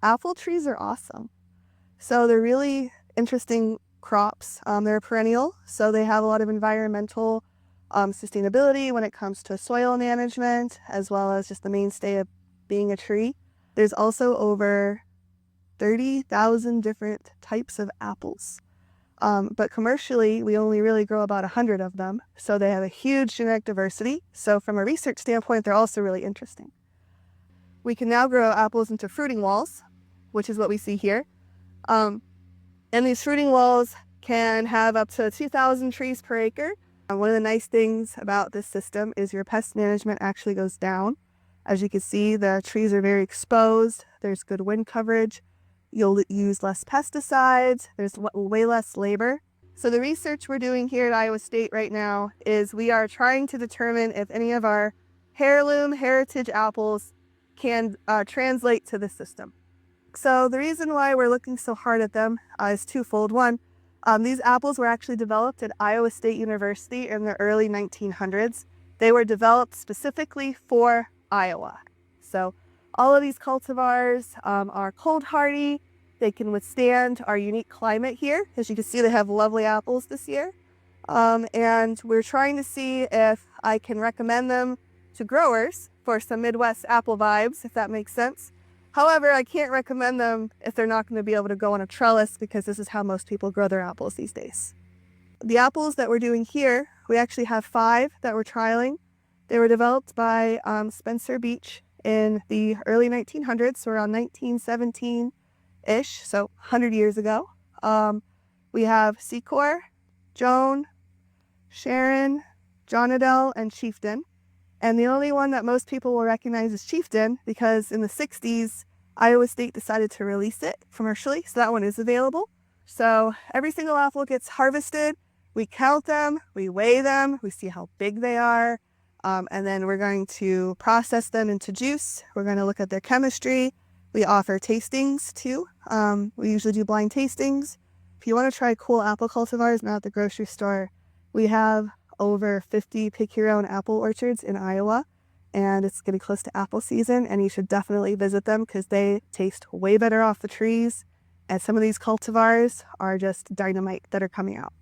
Apple trees are awesome. So they're really interesting crops. They're perennial, so they have a lot of environmental sustainability when it comes to soil management, as well as just the mainstay of being a tree. There's also over 30,000 different types of apples. But commercially, we only really grow about 100 of them. So they have a huge genetic diversity. So from a research standpoint, they're also really interesting. We can now grow apples into fruiting walls, which is what we see here. And these fruiting walls can have up to 2,000 trees per acre. One of the nice things about this system is your pest management actually goes down. As you can see, the trees are very exposed. There's good wind coverage. You'll use less pesticides. There's way less labor. So the research we're doing here at Iowa State right now is we are trying to determine if any of our heirloom heritage apples can translate to this system. So the reason why we're looking so hard at them is twofold. One, these apples were actually developed at Iowa State University in the early 1900s. They were developed specifically for Iowa. So all of these cultivars are cold hardy. They can withstand our unique climate here. As you can see, they have lovely apples this year. And we're trying to see if I can recommend them to growers for some Midwest apple vibes, if that makes sense. However, I can't recommend them if they're not going to be able to go on a trellis, because this is how most people grow their apples these days. The apples that we're doing here, we actually have 5 that we're trialing. They were developed by Spencer Beach in the early 1900s, so around 1917-ish, so 100 years ago. We have Secor, Joan, Sharon, Jonadel, and Chieftain. And the only one that most people will recognize is Chieftain, because in the 60s, Iowa State decided to release it commercially, so that one is available. So every single apple gets harvested. We count them, we weigh them, we see how big they are, and then we're going to process them into juice. We're going to look at their chemistry. We offer tastings too. We usually do blind tastings. If you want to try cool apple cultivars not at the grocery store, we have over 50 pick-your-own apple orchards in Iowa, and it's getting close to apple season, and you should definitely visit them because they taste way better off the trees, and some of these cultivars are just dynamite that are coming out.